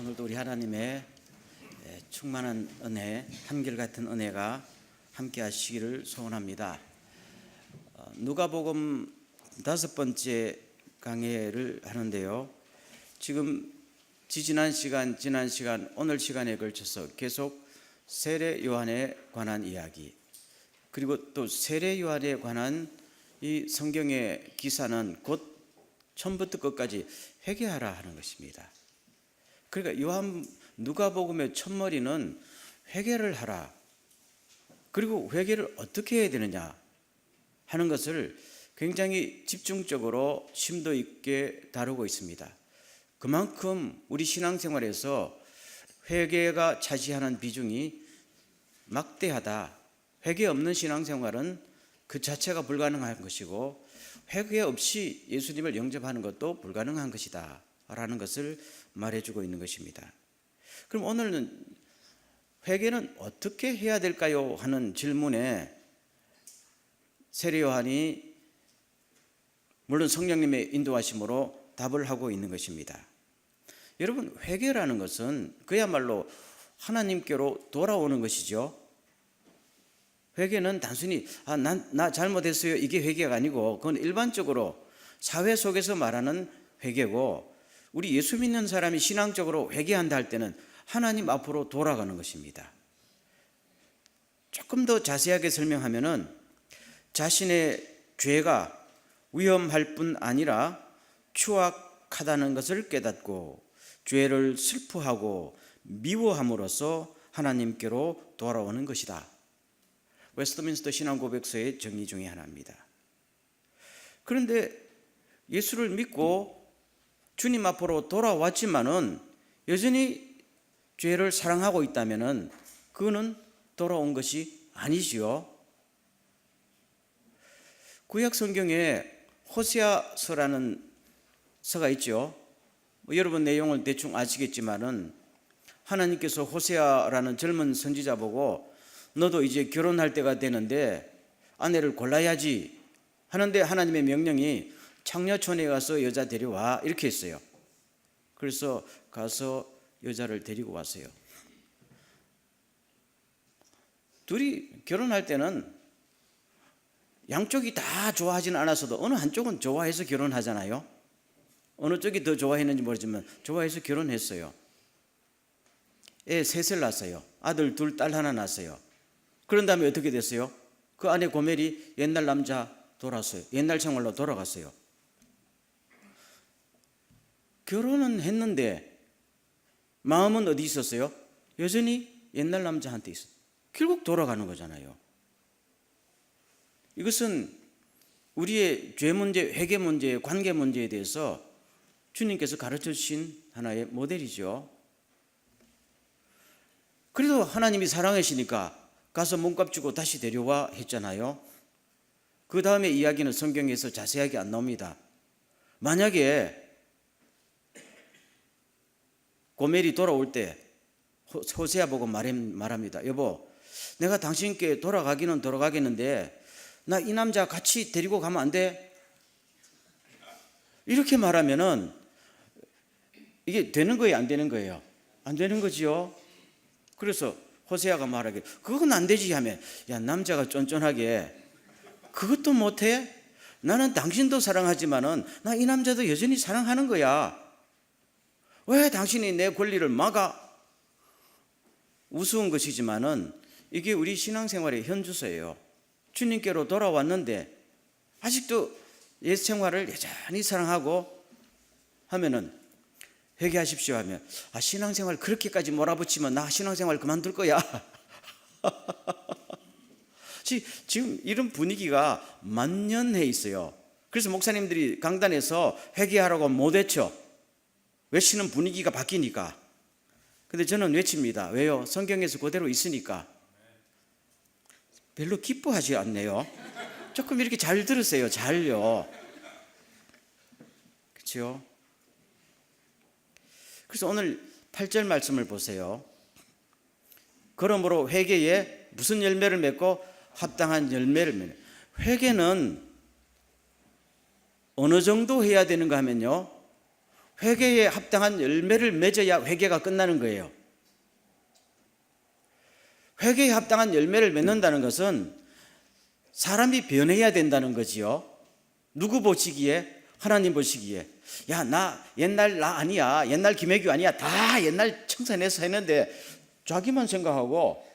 오늘도 우리 하나님의 충만한 은혜, 한결같은 은혜가 함께 하시기를 소원합니다. 누가복음 5번째 강해를 하는데요. 지금 지난 시간, 오늘 시간에 걸쳐서 계속 세례 요한에 관한 이야기, 그리고 또 세례 요한에 관한 이 성경의 기사는 곧 처음부터 끝까지 회개하라 하는 것입니다. 그러니까 누가복음의 첫머리는 회개를 하라, 그리고 회개를 어떻게 해야 되느냐 하는 것을 굉장히 집중적으로 심도 있게 다루고 있습니다. 그만큼 우리 신앙생활에서 회개가 차지하는 비중이 막대하다. 회개 없는 신앙생활은 그 자체가 불가능한 것이고, 회개 없이 예수님을 영접하는 것도 불가능한 것이다 라는 것을 말해주고 있는 것입니다. 그럼 오늘은 회개는 어떻게 해야 될까요? 하는 질문에 세례 요한이 물론 성령님의 인도하심으로 답을 하고 있는 것입니다. 여러분, 회개라는 것은 그야말로 하나님께로 돌아오는 것이죠. 회개는 단순히 나 잘못했어요 이게 회개가 아니고, 그건 일반적으로 사회 속에서 말하는 회개고, 우리 예수 믿는 사람이 신앙적으로 회개한다 할 때는 하나님 앞으로 돌아가는 것입니다. 조금 더 자세하게 설명하면은 자신의 죄가 위험할 뿐 아니라 추악하다는 것을 깨닫고 죄를 슬퍼하고 미워함으로써 하나님께로 돌아오는 것이다. 웨스트민스터 신앙고백서의 정의 중에 하나입니다. 그런데 예수를 믿고 주님 앞으로 돌아왔지만은 여전히 죄를 사랑하고 있다면은 그거는 돌아온 것이 아니지요. 구약 성경에 호세아서라는 서가 있죠. 여러분 내용을 대충 아시겠지만은 하나님께서 호세아라는 젊은 선지자 보고 너도 이제 결혼할 때가 되는데 아내를 골라야지 하는데, 하나님의 명령이 창녀촌에 가서 여자 데려와 이렇게 했어요. 그래서 가서 여자를 데리고 왔어요. 둘이 결혼할 때는 양쪽이 다 좋아하지는 않았어도 어느 한쪽은 좋아해서 결혼하잖아요. 어느 쪽이 더 좋아했는지 모르지만 좋아해서 결혼했어요. 애 셋을 낳았어요. 아들 둘, 딸 하나 낳았어요. 그런 다음에 어떻게 됐어요? 그 아내 고멜이 옛날 남자 돌아왔어요. 옛날 생활로 돌아갔어요. 결혼은 했는데 마음은 어디 있었어요? 여전히 옛날 남자한테 있었어요. 결국 돌아가는 거잖아요. 이것은 우리의 죄 문제, 회개 문제, 관계 문제에 대해서 주님께서 가르쳐 주신 하나의 모델이죠. 그래도 하나님이 사랑하시니까 가서 몸값 주고 다시 데려와 했잖아요. 그 다음에 이야기는 성경에서 자세하게 안 나옵니다. 만약에 고멜이 돌아올 때 호세아 보고 말합니다. 여보, 내가 당신께 돌아가기는 돌아가겠는데 나 이 남자 같이 데리고 가면 안 돼? 이렇게 말하면은 이게 되는 거예요, 안 되는 거예요? 안 되는 거지요. 그래서 호세아가 말하길 그건 안 되지 하면, 야, 남자가 쫀쫀하게 그것도 못해? 나는 당신도 사랑하지만은 나 이 남자도 여전히 사랑하는 거야. 왜 당신이 내 권리를 막아? 우스운 것이지만은 이게 우리 신앙생활의 현주소예요. 주님께로 돌아왔는데 아직도 옛 생활을 여전히 사랑하고 하면은 회개하십시오 하면, 신앙생활 그렇게까지 몰아붙이면 나 신앙생활 그만둘 거야. 지금 이런 분위기가 만연해 있어요. 그래서 목사님들이 강단에서 회개하라고 못 외쳐. 외치는 분위기가 바뀌니까. 근데 저는 외칩니다. 왜요? 성경에서 그대로 있으니까. 별로 기뻐하지 않네요. 조금 이렇게 잘 들으세요. 잘요. 그렇죠? 그래서 오늘 8절 말씀을 보세요. 그러므로 회개에 무슨 열매를 맺고 합당한 열매를 맺는. 회개는 어느 정도 해야 되는가 하면요, 회개에 합당한 열매를 맺어야 회개가 끝나는 거예요. 회개에 합당한 열매를 맺는다는 것은 사람이 변해야 된다는 거지요. 누구 보시기에? 하나님 보시기에. 야, 나 옛날 나 아니야. 옛날 김혜규 아니야. 다 옛날 청산해서 했는데 자기만 생각하고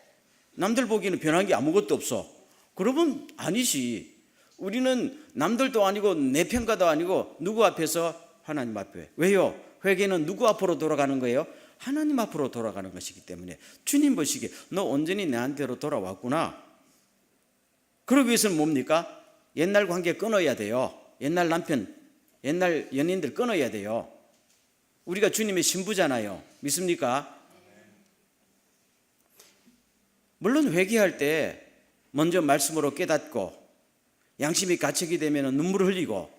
남들 보기에는 변한 게 아무것도 없어. 그러면 아니지. 우리는 남들도 아니고 내 평가도 아니고 누구 앞에서? 하나님 앞에. 왜요? 회개는 누구 앞으로 돌아가는 거예요? 하나님 앞으로 돌아가는 것이기 때문에 주님 보시기에 너 온전히 내한테로 돌아왔구나. 그러기 위해서는 뭡니까? 옛날 관계 끊어야 돼요. 옛날 남편, 옛날 연인들 끊어야 돼요. 우리가 주님의 신부잖아요. 믿습니까? 물론 회개할 때 먼저 말씀으로 깨닫고 양심이 가책이 되면 눈물을 흘리고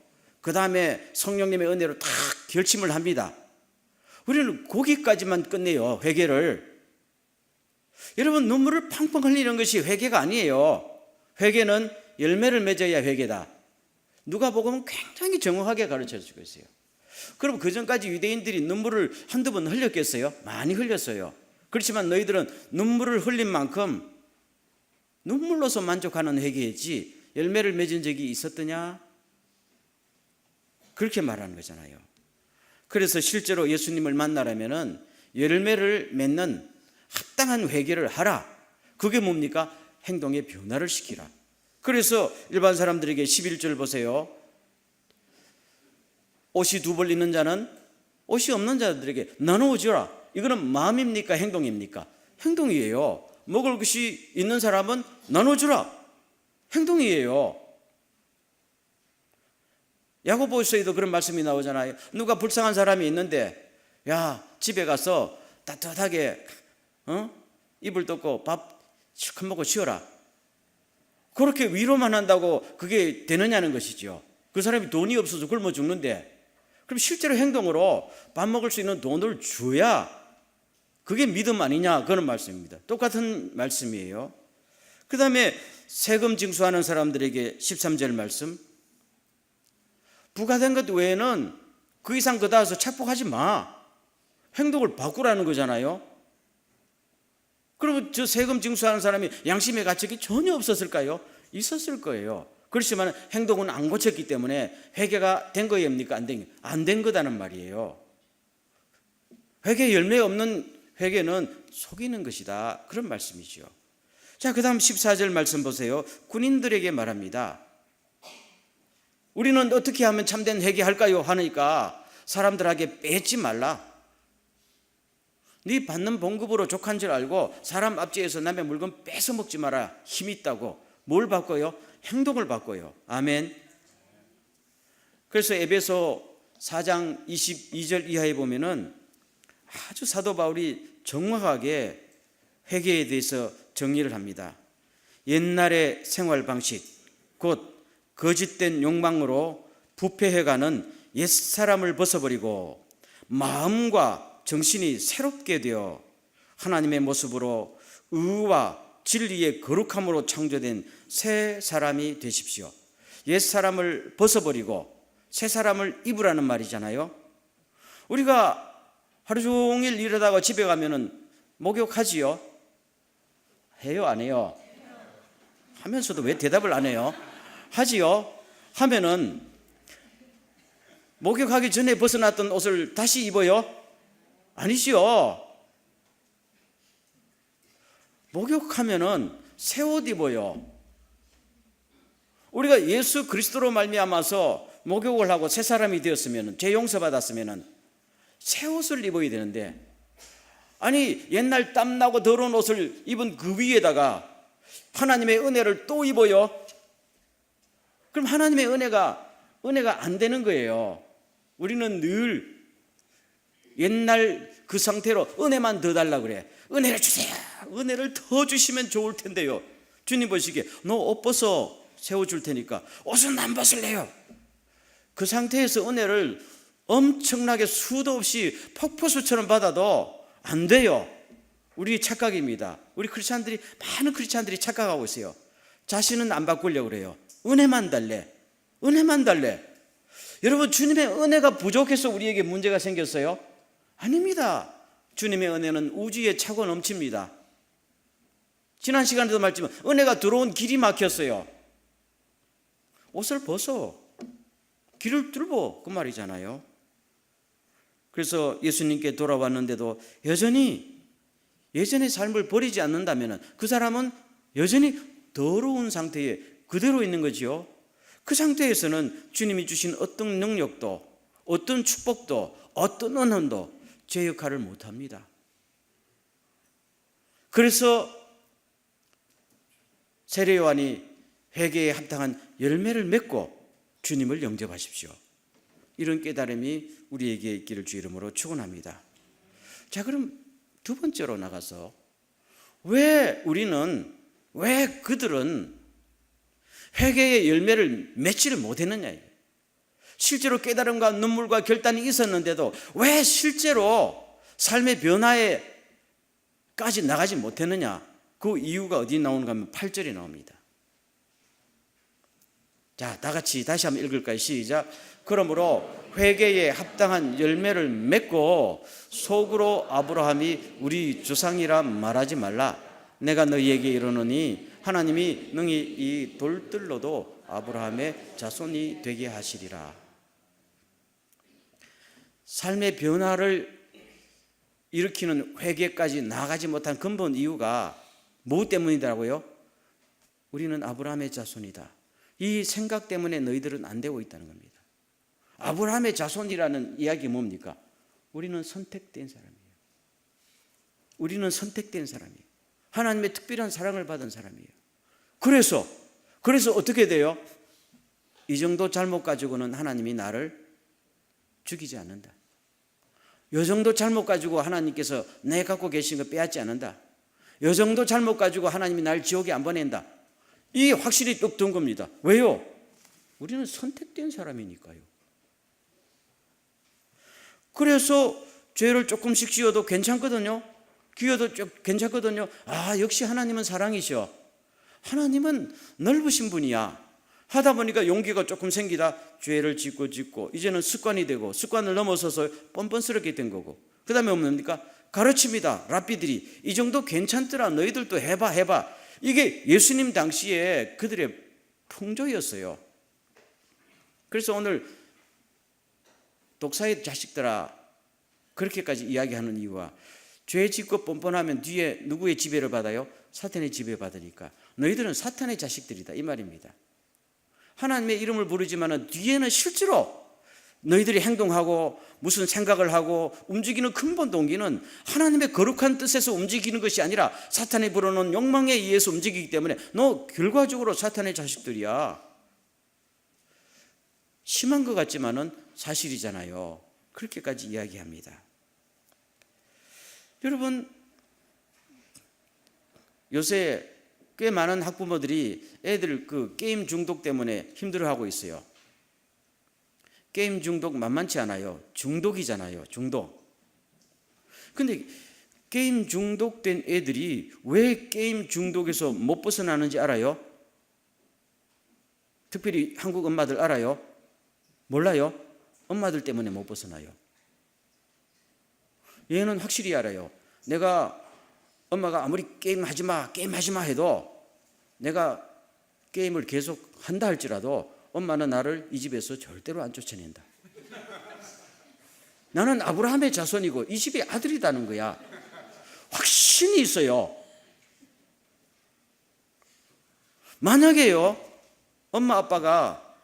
그 다음에 성령님의 은혜로 다 결심을 합니다. 우리는 거기까지만 끝내요. 회개를. 여러분, 눈물을 팡팡 흘리는 것이 회개가 아니에요. 회개는 열매를 맺어야 회개다. 누가복음은 굉장히 정확하게 가르쳐주고 있어요. 그럼 그전까지 유대인들이 눈물을 한두 번 흘렸겠어요? 많이 흘렸어요. 그렇지만 너희들은 눈물을 흘린 만큼 눈물로서 만족하는 회개이지 열매를 맺은 적이 있었더냐? 그렇게 말하는 거잖아요. 그래서 실제로 예수님을 만나려면은 열매를 맺는 합당한 회개를 하라. 그게 뭡니까? 행동의 변화를 시키라. 그래서 일반 사람들에게 11절 보세요. 옷이 두 벌 있는 자는 옷이 없는 자들에게 나누어 주라. 이거는 마음입니까? 행동입니까? 행동이에요. 먹을 것이 있는 사람은 나누어 주라. 행동이에요. 야고보서에도 그런 말씀이 나오잖아요. 누가 불쌍한 사람이 있는데 야, 집에 가서 따뜻하게 이불 덮고 밥 시큰 먹고 쉬어라. 그렇게 위로만 한다고 그게 되느냐는 것이죠. 그 사람이 돈이 없어서 굶어 죽는데 그럼 실제로 행동으로 밥 먹을 수 있는 돈을 줘야 그게 믿음 아니냐, 그런 말씀입니다. 똑같은 말씀이에요. 그 다음에 세금 징수하는 사람들에게 13절 말씀, 부과된 것 외에는 그 이상 그 다해서 착복하지 마. 행동을 바꾸라는 거잖아요. 그러면 저 세금 징수하는 사람이 양심의 가책이 전혀 없었을까요? 있었을 거예요. 그렇지만 행동은 안 고쳤기 때문에 회개가 된 거입니까? 안 된 거다는 말이에요. 회개 열매 없는 회개는 속이는 것이다, 그런 말씀이죠. 자, 그 다음 14절 말씀 보세요. 군인들에게 말합니다. 우리는 어떻게 하면 참된 회개할까요? 하니까 사람들에게 뺏지 말라. 네 받는 봉급으로 족한 줄 알고 사람 앞지에서 남의 물건 뺏어 먹지 마라. 힘이 있다고. 뭘 바꿔요? 행동을 바꿔요. 아멘. 그래서 에베소 4장 22절 이하에 보면은 아주 사도 바울이 정확하게 회개에 대해서 정리를 합니다. 옛날의 생활 방식, 곧 거짓된 욕망으로 부패해가는 옛사람을 벗어버리고 마음과 정신이 새롭게 되어 하나님의 모습으로 의와 진리의 거룩함으로 창조된 새 사람이 되십시오. 옛사람을 벗어버리고 새 사람을 입으라는 말이잖아요. 우리가 하루 종일 일하다가 집에 가면은 목욕하지요? 해요, 안 해요? 하면서도 왜 대답을 안 해요? 하지요? 하면은 목욕하기 전에 벗어났던 옷을 다시 입어요? 아니지요. 목욕하면은 새 옷 입어요. 우리가 예수 그리스도로 말미암아서 목욕을 하고 새 사람이 되었으면, 죄 용서받았으면 새 옷을 입어야 되는데, 아니 옛날 땀나고 더러운 옷을 입은 그 위에다가 하나님의 은혜를 또 입어요? 그럼 하나님의 은혜가 안 되는 거예요. 우리는 늘 옛날 그 상태로 은혜만 더 달라 그래. 은혜를 주세요. 은혜를 더 주시면 좋을 텐데요. 주님 보시기에 너 옷 벗어, 새 옷 줄 테니까 옷은 안 벗을래요. 그 상태에서 은혜를 엄청나게 수도 없이 폭포수처럼 받아도 안 돼요. 우리 착각입니다. 우리 크리스찬들이, 많은 크리스찬들이 착각하고 있어요. 자신은 안 바꾸려고 그래요. 은혜만 달래. 은혜만 달래. 여러분, 주님의 은혜가 부족해서 우리에게 문제가 생겼어요? 아닙니다. 주님의 은혜는 우주에 차고 넘칩니다. 지난 시간에도 말했지만 은혜가 들어온 길이 막혔어요. 옷을 벗어 길을 뚫어, 그 말이잖아요. 그래서 예수님께 돌아왔는데도 여전히 예전의 삶을 버리지 않는다면 그 사람은 여전히 더러운 상태에 그대로 있는 거지요. 그 상태에서는 주님이 주신 어떤 능력도, 어떤 축복도, 어떤 은혜도 제 역할을 못합니다. 그래서 세례 요한이 회개에 합당한 열매를 맺고 주님을 영접하십시오. 이런 깨달음이 우리에게 있기를 주 이름으로 축원합니다. 자, 그럼 두 번째로 나가서 왜 그들은 회개의 열매를 맺지를 못했느냐. 실제로 깨달음과 눈물과 결단이 있었는데도 왜 실제로 삶의 변화에까지 나가지 못했느냐. 그 이유가 어디 나오는가 하면 8절에 나옵니다. 자, 다 같이 다시 한번 읽을까요? 시작. 그러므로 회개에 합당한 열매를 맺고 속으로 아브라함이 우리 조상이라 말하지 말라. 내가 너희에게 이르노니 하나님이 능히 이 돌들로도 아브라함의 자손이 되게 하시리라. 삶의 변화를 일으키는 회개까지 나아가지 못한 근본 이유가 뭐 때문이더라고요? 우리는 아브라함의 자손이다. 이 생각 때문에 너희들은 안 되고 있다는 겁니다. 아브라함의 자손이라는 이야기 뭡니까? 우리는 선택된 사람이에요. 우리는 선택된 사람이에요. 하나님의 특별한 사랑을 받은 사람이에요. 그래서 어떻게 돼요? 이 정도 잘못 가지고는 하나님이 나를 죽이지 않는다. 이 정도 잘못 가지고 하나님께서 내 갖고 계신 거 빼앗지 않는다. 이 정도 잘못 가지고 하나님이 날 지옥에 안 보낸다. 이게 확실히 뚝 든 겁니다. 왜요? 우리는 선택된 사람이니까요. 그래서 죄를 조금씩 지어도 괜찮거든요. 기어도 괜찮거든요. 아, 역시 하나님은 사랑이셔. 하나님은 넓으신 분이야. 하다 보니까 용기가 조금 생기다 죄를 짓고 이제는 습관이 되고 습관을 넘어서서 뻔뻔스럽게 된 거고, 그 다음에 뭡니까? 가르칩니다. 랍비들이 이 정도 괜찮더라, 너희들도 해봐. 이게 예수님 당시에 그들의 풍조였어요. 그래서 오늘 독사의 자식들아 그렇게까지 이야기하는 이유와 죄 짓고 뻔뻔하면 뒤에 누구의 지배를 받아요? 사탄의 지배 받으니까 너희들은 사탄의 자식들이다, 이 말입니다. 하나님의 이름을 부르지만 뒤에는 실제로 너희들이 행동하고 무슨 생각을 하고 움직이는 근본 동기는 하나님의 거룩한 뜻에서 움직이는 것이 아니라 사탄이 불어넣은 욕망에 의해서 움직이기 때문에 너 결과적으로 사탄의 자식들이야. 심한 것 같지만은 사실이잖아요. 그렇게까지 이야기합니다. 여러분, 요새 꽤 많은 학부모들이 애들 그 게임 중독 때문에 힘들어하고 있어요. 게임 중독 만만치 않아요. 중독이잖아요. 중독. 근데 게임 중독된 애들이 왜 게임 중독에서 못 벗어나는지 알아요? 특별히 한국 엄마들 알아요? 몰라요? 엄마들 때문에 못 벗어나요. 얘는 확실히 알아요. 내가 엄마가 아무리 게임하지 마 해도 내가 게임을 계속 한다 할지라도 엄마는 나를 이 집에서 절대로 안 쫓아낸다. 나는 아브라함의 자손이고 이 집의 아들이라는 거야. 확신이 있어요. 만약에요, 엄마 아빠가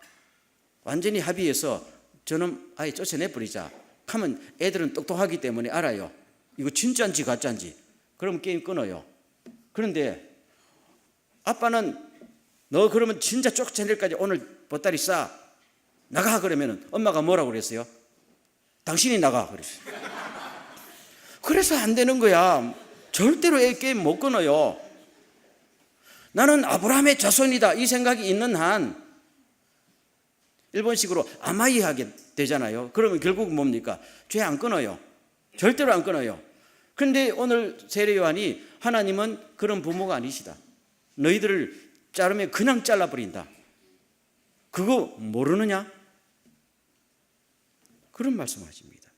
완전히 합의해서 저는 아예 쫓아내버리자 하면 애들은 똑똑하기 때문에 알아요. 이거 진짜인지 가짜인지. 그럼 게임 끊어요. 그런데 아빠는 너 그러면 진짜 쫓아낼까지 오늘 보따리 싸 나가 그러면 엄마가 뭐라고 그랬어요? 당신이 나가 그랬어요. 그래서 안 되는 거야. 절대로 애 게임 못 끊어요. 나는 아브라함의 자손이다 이 생각이 있는 한 일본식으로 아마이 하게 되잖아요. 그러면 결국 뭡니까? 죄 안 끊어요. 절대로 안 끊어요. 그런데 오늘 세례 요한이 하나님은 그런 부모가 아니시다. 너희들을 자르면 그냥 잘라버린다. 그거 모르느냐? 그런 말씀하십니다.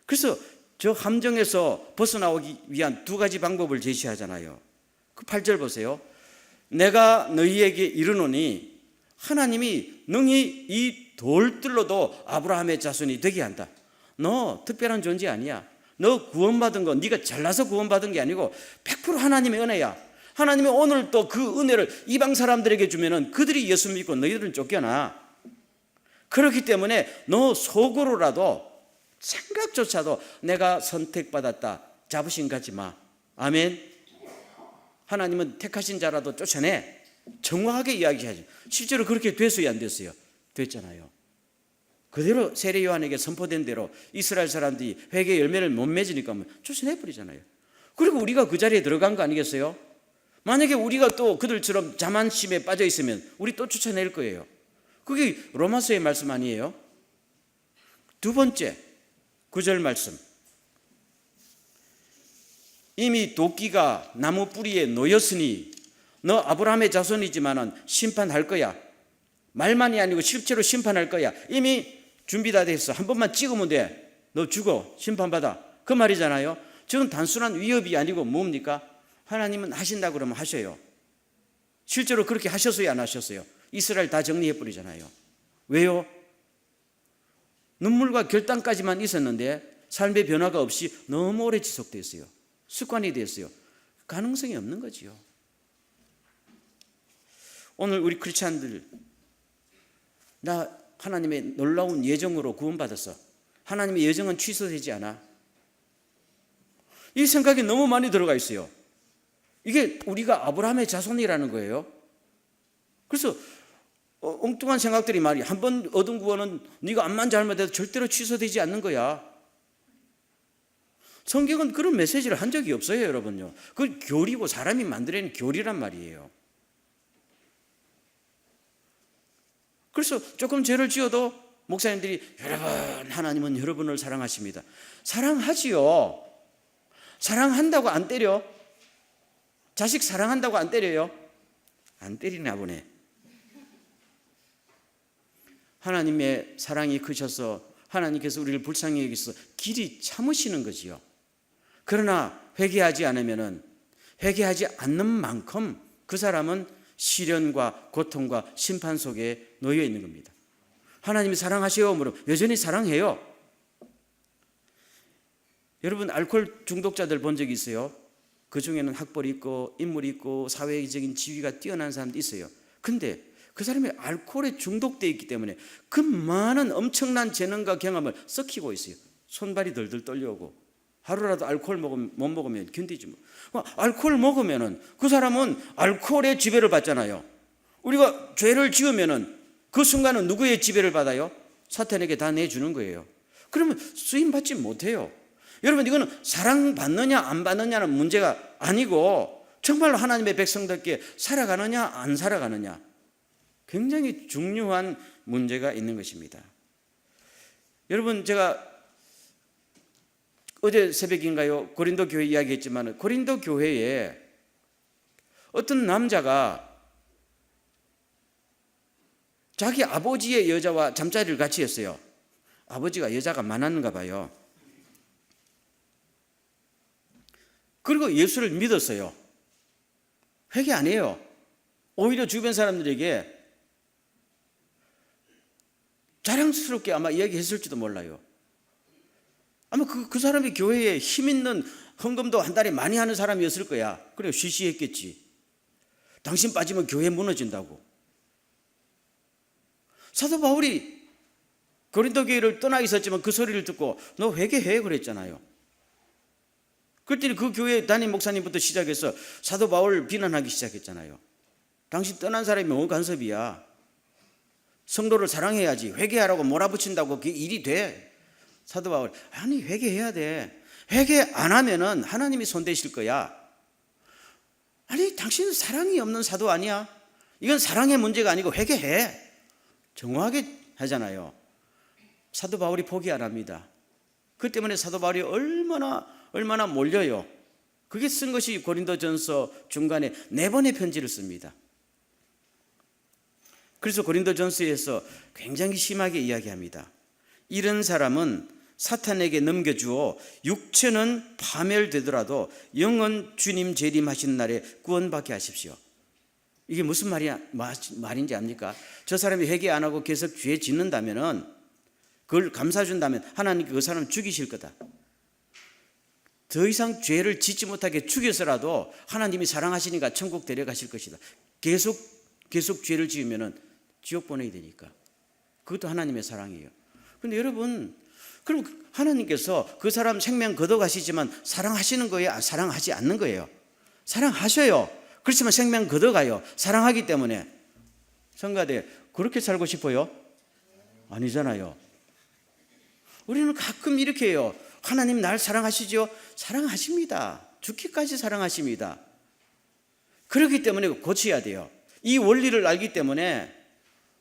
그래서 저 함정에서 벗어나오기 위한 두 가지 방법을 제시하잖아요. 그 8절 보세요. 내가 너희에게 이르노니 하나님이 능히 이 돌들로도 아브라함의 자손이 되게 한다. 너 특별한 존재 아니야. 너 구원받은 거 네가 잘나서 구원받은 게 아니고 100% 하나님의 은혜야. 하나님이 오늘 또 그 은혜를 이방 사람들에게 주면은 그들이 예수 믿고 너희들은 쫓겨나. 그렇기 때문에 너 속으로라도 생각조차도 내가 선택받았다 자부심 갖지 마. 아멘. 하나님은 택하신 자라도 쫓아내. 정확하게 이야기하죠. 실제로 그렇게 됐어요, 안 됐어요? 됐잖아요. 그대로 세례 요한에게 선포된 대로 이스라엘 사람들이 회개 열매를 못 맺으니까 쫓아내버리잖아요. 그리고 우리가 그 자리에 들어간 거 아니겠어요? 만약에 우리가 또 그들처럼 자만심에 빠져 있으면 우리 또 쫓아낼 거예요. 그게 로마서의 말씀 아니에요? 두 번째 9절 말씀. 이미 도끼가 나무 뿌리에 놓였으니 너 아브라함의 자손이지만은 심판할 거야. 말만이 아니고 실제로 심판할 거야. 이미 준비 다 됐어. 한 번만 찍으면 돼. 너 죽어. 심판받아. 그 말이잖아요. 저건 단순한 위협이 아니고 뭡니까? 하나님은 하신다 그러면 하셔요. 실제로 그렇게 하셨어요, 안 하셨어요? 이스라엘 다 정리해버리잖아요. 왜요? 눈물과 결단까지만 있었는데 삶의 변화가 없이 너무 오래 지속됐어요. 습관이 됐어요. 가능성이 없는 거지요. 오늘 우리 크리스찬들, 나 하나님의 놀라운 예정으로 구원받았어. 하나님의 예정은 취소되지 않아. 이 생각이 너무 많이 들어가 있어요. 이게 우리가 아브라함의 자손이라는 거예요. 그래서 엉뚱한 생각들이 말이 한 번 얻은 구원은 네가 암만 잘못해도 절대로 취소되지 않는 거야. 성경은 그런 메시지를 한 적이 없어요, 여러분요. 그건 교리고 사람이 만들어낸 교리란 말이에요. 그래서 조금 죄를 지어도 목사님들이 여러분, 하나님은 여러분을 사랑하십니다. 사랑하지요. 사랑한다고 안 때려? 자식 사랑한다고 안 때려요? 안 때리나 보네. 하나님의 사랑이 크셔서 하나님께서 우리를 불쌍히 여기서 길이 참으시는 거지요. 그러나 회개하지 않으면은, 회개하지 않는 만큼 그 사람은 시련과 고통과 심판 속에 놓여 있는 겁니다. 하나님이 사랑하세요? 물으면 여전히 사랑해요. 여러분 알코올 중독자들 본 적 있어요? 그 중에는 학벌이 있고 인물이 있고 사회적인 지위가 뛰어난 사람도 있어요. 근데 그 사람이 알코올에 중독되어 있기 때문에 그 많은 엄청난 재능과 경험을 썩히고 있어요. 손발이 덜덜 떨려오고 하루라도 알코올 못 먹으면 견디지 뭐. 알코올 먹으면은 그 사람은 알코올의 지배를 받잖아요. 우리가 죄를 지으면은 그 순간은 누구의 지배를 받아요? 사탄에게 다 내주는 거예요. 그러면 쓰임 받지 못해요. 여러분 이거는 사랑받느냐 안 받느냐는 문제가 아니고 정말로 하나님의 백성답게 살아가느냐 안 살아가느냐, 굉장히 중요한 문제가 있는 것입니다. 여러분 제가 어제 새벽인가요? 고린도 교회 이야기했지만 고린도 교회에 어떤 남자가 자기 아버지의 여자와 잠자리를 같이 했어요. 아버지가 여자가 많았는가 봐요. 그리고 예수를 믿었어요. 회개 안 해요. 오히려 주변 사람들에게 자랑스럽게 아마 이야기했을지도 몰라요. 아마 그 사람이 교회에 힘 있는 헌금도 한 달에 많이 하는 사람이었을 거야. 그래 시시했겠지. 당신 빠지면 교회 무너진다고. 사도 바울이 고린도 교회를 떠나 있었지만 그 소리를 듣고 너 회개해 그랬잖아요. 그랬더니 그 교회 담임 목사님부터 시작해서 사도 바울을 비난하기 시작했잖아요. 당신 떠난 사람이 뭔 간섭이야. 성도를 사랑해야지. 회개하라고 몰아붙인다고 그게 일이 돼. 사도 바울 아니 회개해야 돼. 회개 안 하면은 하나님이 손대실 거야. 아니 당신은 사랑이 없는 사도 아니야. 이건 사랑의 문제가 아니고 회개해. 정확하게 하잖아요. 사도 바울이 포기 안 합니다. 그 때문에 사도 바울이 얼마나 몰려요. 그게 쓴 것이 고린도전서 중간에 4번의 편지를 씁니다. 그래서 고린도전서에서 굉장히 심하게 이야기합니다. 이런 사람은 사탄에게 넘겨주어 육체는 파멸되더라도 영은 주님 재림하시는 날에 구원받게 하십시오. 이게 무슨 말인지 압니까? 저 사람이 회개 안 하고 계속 죄 짓는다면은, 그걸 감사준다면 하나님께 그 사람을 죽이실 거다. 더 이상 죄를 짓지 못하게 죽여서라도 하나님이 사랑하시니까 천국 데려가실 것이다. 계속 죄를 지으면은 지옥 보내야 되니까. 그것도 하나님의 사랑이에요. 근데 여러분, 그럼 하나님께서 그 사람 생명 걷어가시지만 사랑하시는 거예요? 사랑하지 않는 거예요? 사랑하셔요. 그렇지만 생명 걷어가요. 사랑하기 때문에. 성가대, 그렇게 살고 싶어요? 아니잖아요. 우리는 가끔 이렇게 해요. 하나님 날 사랑하시죠? 사랑하십니다. 죽기까지 사랑하십니다. 그렇기 때문에 고쳐야 돼요. 이 원리를 알기 때문에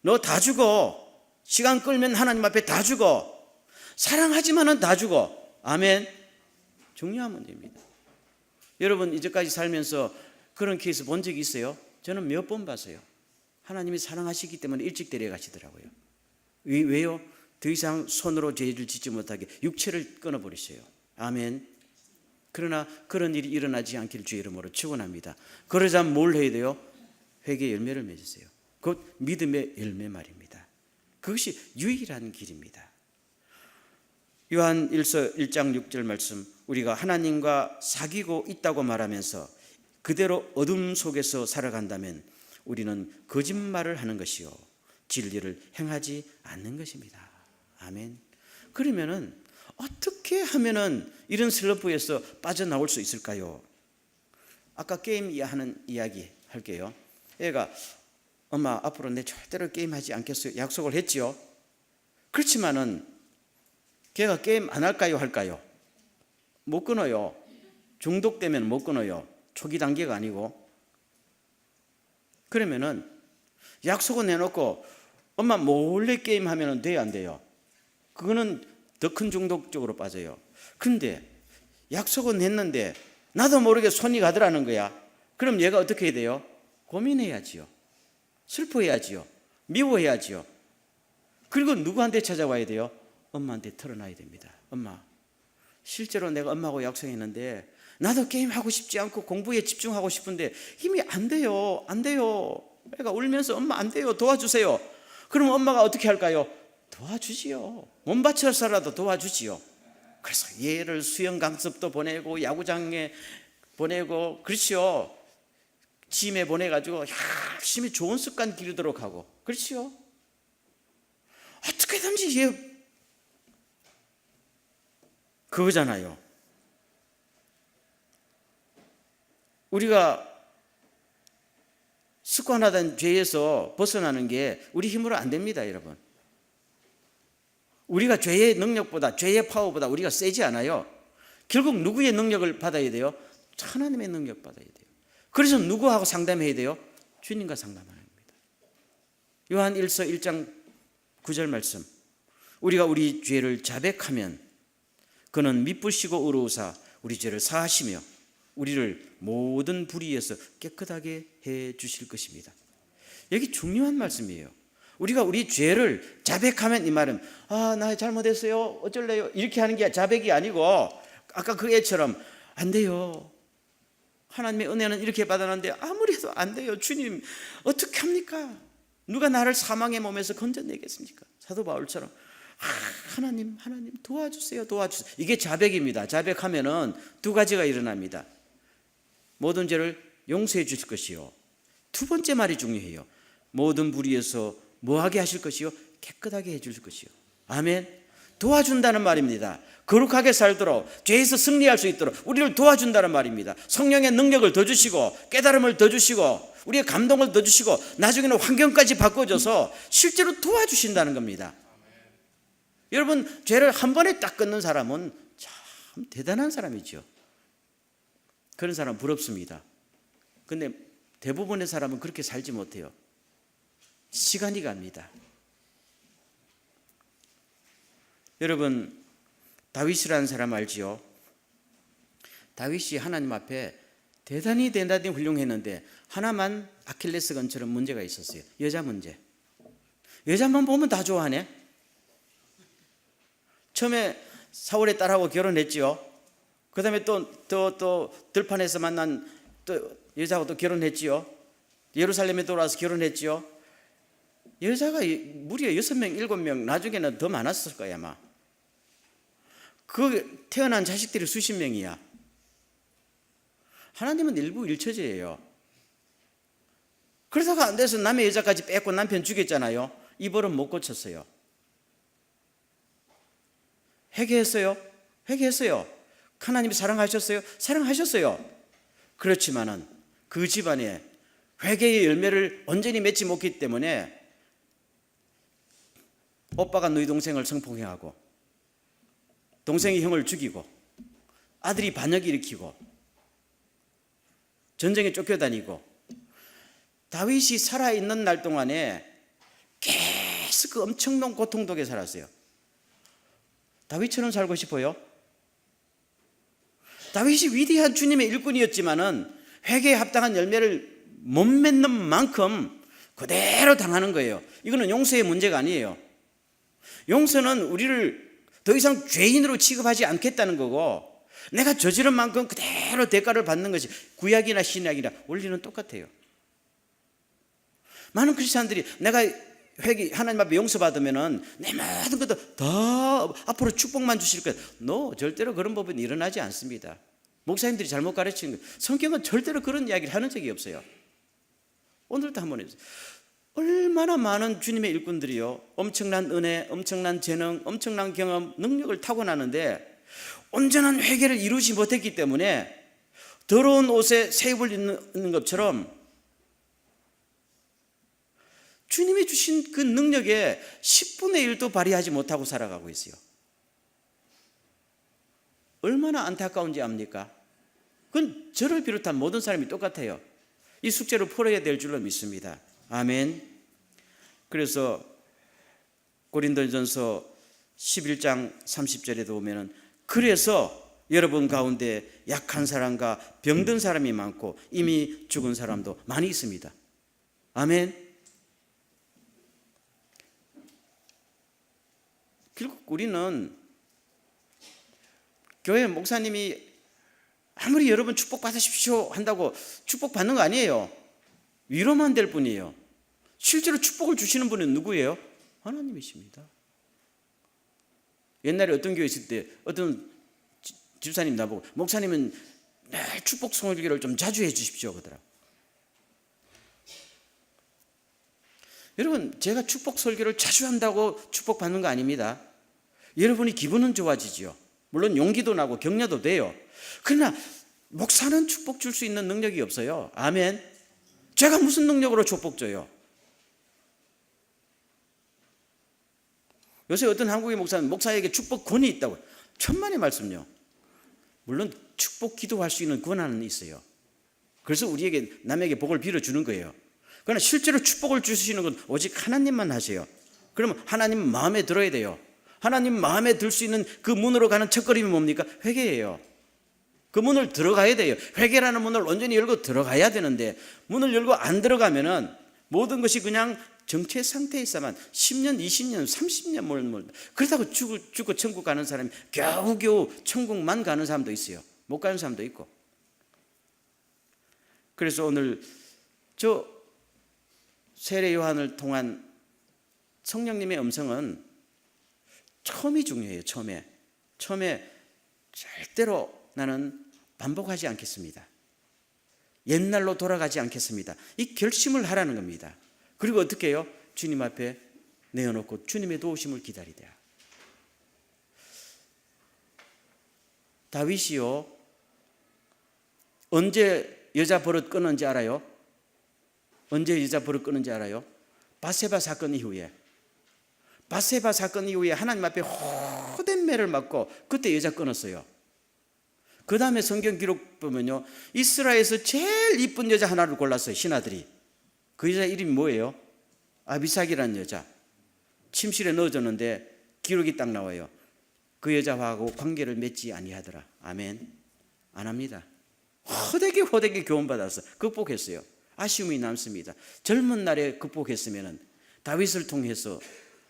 너 다 죽어. 시간 끌면 하나님 앞에 다 죽어. 사랑하지만은 다 죽어. 아멘. 중요한 문제입니다. 여러분, 이제까지 살면서 그런 케이스 본 적이 있어요? 저는 몇 번 봤어요. 하나님이 사랑하시기 때문에 일찍 데려가시더라고요. 왜요? 더 이상 손으로 죄를 짓지 못하게 육체를 끊어버리세요. 아멘. 그러나 그런 일이 일어나지 않길 주의 이름으로 축원합니다. 그러자면 뭘 해야 돼요? 회개의 열매를 맺으세요. 곧 믿음의 열매 말입니다. 그것이 유일한 길입니다. 요한 1장 6절 말씀, 우리가 하나님과 사귀고 있다고 말하면서 그대로 어둠 속에서 살아간다면 우리는 거짓말을 하는 것이요 진리를 행하지 않는 것입니다. 아멘. 그러면은 어떻게 하면은 이런 슬럼프에서 빠져나올 수 있을까요? 아까 게임 하는 이야기 할게요. 얘가 엄마 앞으로 내 절대로 게임하지 않겠어요 약속을 했지요. 그렇지만은 걔가 게임 안 할까요? 할까요? 못 끊어요. 중독되면 못 끊어요. 초기 단계가 아니고. 그러면은 약속을 내놓고 엄마 몰래 게임하면 돼요, 안 돼요? 그거는 더 큰 중독 쪽으로 빠져요. 그런데 약속은 했는데 나도 모르게 손이 가더라는 거야. 그럼 얘가 어떻게 해야 돼요? 고민해야지요. 슬퍼해야지요. 미워해야지요. 그리고 누구한테 찾아와야 돼요? 엄마한테 털어놔야 됩니다. 엄마, 실제로 내가 엄마하고 약속했는데 나도 게임하고 싶지 않고 공부에 집중하고 싶은데 힘이 안 돼요. 안 돼요. 애가 울면서 엄마 안 돼요. 도와주세요. 그럼 엄마가 어떻게 할까요? 도와주지요. 몸 바쳐서라도 도와주지요. 그래서 얘를 수영 강습도 보내고 야구장에 보내고 그렇지요. 짐에 보내가지고 열심히 좋은 습관 기르도록 하고 그렇지요. 어떻게든지 얘 그거잖아요. 우리가 습관화된 죄에서 벗어나는 게 우리 힘으로 안 됩니다, 여러분. 우리가 죄의 능력보다, 죄의 파워보다 우리가 세지 않아요. 결국 누구의 능력을 받아야 돼요? 하나님의 능력 받아야 돼요. 그래서 누구하고 상담해야 돼요? 주님과 상담하는 겁니다. 요한 1장 9절 말씀, 우리가 우리 죄를 자백하면 그는 미쁘시고 의로우사 우리 죄를 사하시며 우리를 모든 불의에서 깨끗하게 해 주실 것입니다. 여기 중요한 말씀이에요. 우리가 우리 죄를 자백하면, 이 말은 나 잘못했어요 어쩔래요 이렇게 하는 게 자백이 아니고, 아까 그 애처럼 안 돼요. 하나님의 은혜는 이렇게 받았는데 아무리 해도 안 돼요. 주님 어떻게 합니까? 누가 나를 사망의 몸에서 건져내겠습니까? 사도 바울처럼 하나님 도와주세요. 이게 자백입니다. 자백하면은 두 가지가 일어납니다. 모든 죄를 용서해 주실 것이요, 두 번째 말이 중요해요. 모든 불의에서 뭐하게 하실 것이요? 깨끗하게 해 주실 것이요. 아멘. 도와준다는 말입니다. 거룩하게 살도록, 죄에서 승리할 수 있도록 우리를 도와준다는 말입니다. 성령의 능력을 더 주시고 깨달음을 더 주시고 우리의 감동을 더 주시고 나중에는 환경까지 바꿔줘서 실제로 도와주신다는 겁니다. 여러분, 죄를 한 번에 딱 끊는 사람은 참 대단한 사람이죠. 그런 사람 부럽습니다. 근데 대부분의 사람은 그렇게 살지 못해요. 시간이 갑니다. 여러분, 다윗이라는 사람 알지요? 다윗이 하나님 앞에 대단히 훌륭했는데 하나만 아킬레스건처럼 문제가 있었어요. 여자 문제. 여자만 보면 다 좋아하네. 처음에 사울의 딸하고 결혼했지요. 그 다음에 또 들판에서 만난 또 여자하고 또 결혼했지요. 예루살렘에 돌아와서 결혼했지요. 여자가 무려 6명, 7명, 나중에는 더 많았을 거야 아마. 그 태어난 자식들이 수십 명이야. 하나님은 일부일처제예요. 그러다가 안 돼서 남의 여자까지 뺏고 남편 죽였잖아요. 이 벌은 못 고쳤어요. 회개했어요? 회개했어요. 하나님이 사랑하셨어요? 사랑하셨어요. 그렇지만은 그 집안에 회개의 열매를 온전히 맺지 못했기 때문에 오빠가 너희 동생을 성폭행하고 동생이 형을 죽이고 아들이 반역 일으키고 전쟁에 쫓겨다니고 다윗이 살아있는 날 동안에 계속 그 엄청난 고통 속에 살았어요. 다윗처럼 살고 싶어요? 다윗이 위대한 주님의 일꾼이었지만은 회개에 합당한 열매를 못 맺는 만큼 그대로 당하는 거예요. 이거는 용서의 문제가 아니에요. 용서는 우리를 더 이상 죄인으로 취급하지 않겠다는 거고, 내가 저지른 만큼 그대로 대가를 받는 것이 구약이나 신약이나 원리는 똑같아요. 많은 크리스찬들이 내가 하나님 앞에 용서받으면은 내 모든 것도 다 앞으로 축복만 주실 거예요. 절대로 그런 법은 일어나지 않습니다. 목사님들이 잘못 가르치는 거예요. 성경은 절대로 그런 이야기를 하는 적이 없어요. 오늘도 한번 해주세요. 얼마나 많은 주님의 일꾼들이요, 엄청난 은혜, 엄청난 재능, 엄청난 경험, 능력을 타고나는데 온전한 회개를 이루지 못했기 때문에 더러운 옷에 새 입을 입는 것처럼 주님이 주신 그 능력에 10분의 1도 발휘하지 못하고 살아가고 있어요. 얼마나 안타까운지 압니까? 그건 저를 비롯한 모든 사람이 똑같아요. 이 숙제를 풀어야 될 줄로 믿습니다. 아멘. 그래서 고린도전서 11장 30절에도 보면은, 그래서 여러분 가운데 약한 사람과 병든 사람이 많고 이미 죽은 사람도 많이 있습니다. 아멘. 결국 우리는 교회 목사님이 아무리 여러분 축복 받으십시오 한다고 축복 받는 거 아니에요. 위로만 될 뿐이에요. 실제로 축복을 주시는 분은 누구예요? 하나님이십니다. 옛날에 어떤 교회 있을 때 어떤 집사님 나보고, 목사님은 늘 축복 설교를 좀 자주 해 주십시오 그러더라고요. 여러분, 제가 축복 설교를 자주 한다고 축복 받는 거 아닙니다. 여러분이 기분은 좋아지죠. 물론 용기도 나고 격려도 돼요. 그러나 목사는 축복 줄 수 있는 능력이 없어요. 아멘. 제가 무슨 능력으로 축복 줘요? 요새 어떤 한국의 목사는 목사에게 축복권이 있다고. 천만의 말씀요. 물론 축복 기도할 수 있는 권한은 있어요. 그래서 우리에게 남에게 복을 빌어주는 거예요. 그러나 실제로 축복을 주시는 건 오직 하나님만 하세요. 그러면 하나님 마음에 들어야 돼요. 하나님 마음에 들 수 있는 그 문으로 가는 첫걸음이 뭡니까? 회개예요. 그 문을 들어가야 돼요. 회개라는 문을 온전히 열고 들어가야 되는데, 문을 열고 안 들어가면은 모든 것이 그냥 정체 상태에 있어만 10년, 20년, 30년 그렇다고 죽고 천국 가는 사람이 겨우겨우 천국만 가는 사람도 있어요. 못 가는 사람도 있고. 그래서 오늘 저 세례 요한을 통한 성령님의 음성은 처음이 중요해요. 처음에 절대로 나는 반복하지 않겠습니다. 옛날로 돌아가지 않겠습니다. 이 결심을 하라는 겁니다. 그리고 어떻게 해요? 주님 앞에 내어놓고 주님의 도우심을 기다리되. 다윗이요, 언제 여자 버릇 끊었는지 알아요? 언제 여자 버릇 끊었는지 알아요? 바세바 사건 이후에. 바세바 사건 이후에 하나님 앞에 호된 매를 맞고 그때 여자 끊었어요. 그 다음에 성경 기록 보면요, 이스라엘에서 제일 이쁜 여자 하나를 골랐어요. 신하들이. 그 여자 이름이 뭐예요? 아비삭이라는 여자. 침실에 넣어줬는데 기록이 딱 나와요. 그 여자하고 관계를 맺지 아니하더라. 아멘. 안 합니다. 호되게 교훈받아서 극복했어요. 아쉬움이 남습니다. 젊은 날에 극복했으면 다윗을 통해서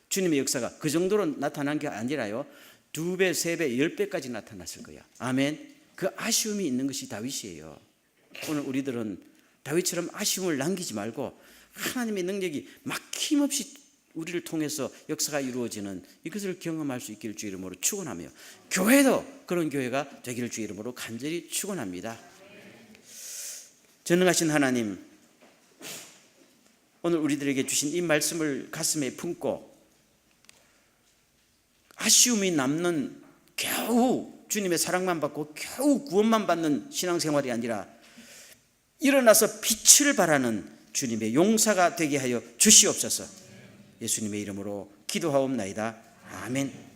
주님의 역사가 그 정도로 나타난 게 아니라요, 2배, 3배, 10배까지 나타났을 거야. 아멘. 그 아쉬움이 있는 것이 다윗이에요. 오늘 우리들은 다윗처럼 아쉬움을 남기지 말고 하나님의 능력이 막힘없이 우리를 통해서 역사가 이루어지는 이것을 경험할 수 있기를 주의 이름으로 축원하며, 교회도 그런 교회가 되기를 주의 이름으로 간절히 축원합니다. 전능하신 하나님, 오늘 우리들에게 주신 이 말씀을 가슴에 품고 아쉬움이 남는, 겨우 주님의 사랑만 받고 겨우 구원만 받는 신앙생활이 아니라 일어나서 빛을 발하는 주님의 용사가 되게 하여 주시옵소서. 예수님의 이름으로 기도하옵나이다. 아멘.